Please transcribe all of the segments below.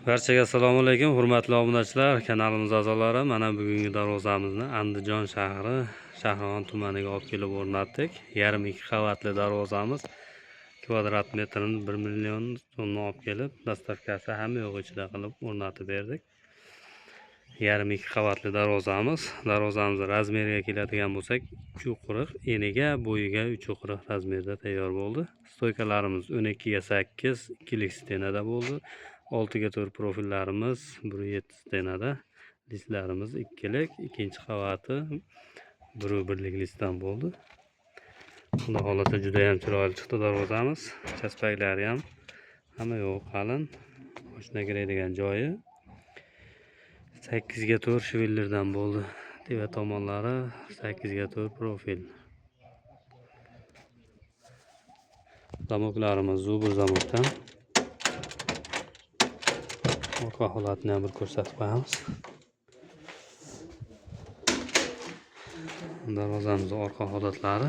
Barchaga assalomu alaykum, hurmatli obunachilar, kanalimiz a'zolari. Mana bugungi darvozamizni Andijon shahri Shahrixon tumaniga olib kelib o'rnatdik. Yarim 2 qavatli darvozamiz. Kvadrat metrini 1 million so'mni olib kelib, dastavkasi hamma yo'q ichida qilib o'rnatib berdik. Yarim 2 qavatli darvozamiz. Darvozamiz razmeriga keladigan bo'lsak, 3.40 eniga, bo'yiga 3.40 razmerda tayyor bo'ldi. Stoykalarimiz 12 ga 8 ikkilik stenada bo'ldi. 6 ga 4 profillarimiz 1.7 stenada. Listlarimiz ikkilik, ikkinchi qavati 1.1lik listdan bo'ldi. Xudo xolasa juda ham chiroyli chiqdi darvozamiz. Chaspaklari ham hamma yo'q qalin. Mashina kiradigan joyi 8 ga 4 shivellerdan bo'ldi. Teva tomonlari 8 ga 4 profil. Zamoklarimiz zubur zamokdan. Orqa holatini ham bir ko'rsatib qo'yamiz. Darvozamiz orqa holatlari.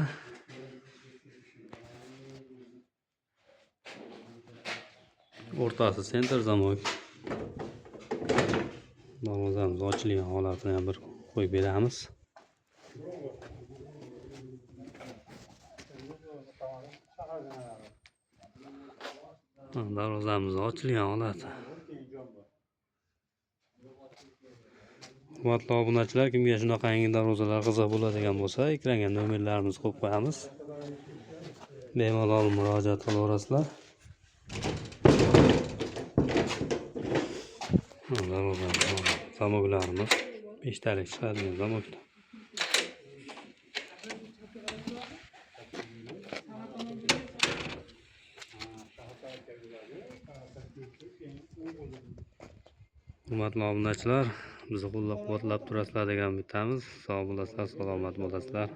O'rtasi center zamok. Darvozamiz ochilgan holatini ham bir qo'yib beramiz. Darvozamiz ochilgan holati. Hurmatli obunachilar, kimga shunaqa yangi darvozalar qiziq bo'ladigan bo'lsa, ekranga nomerlarimizni qo'yib qo'yamiz. Bemalol murojaat qilaverasizlar. Zamoklarimiz 5 talik chiqadigan zamoklar. Hurmatli obunachilar, bizni qo'llab-quvvatlab turasizlar degan umidamiz. Sog' bo'lasizlar, salomat bo'lasizlar.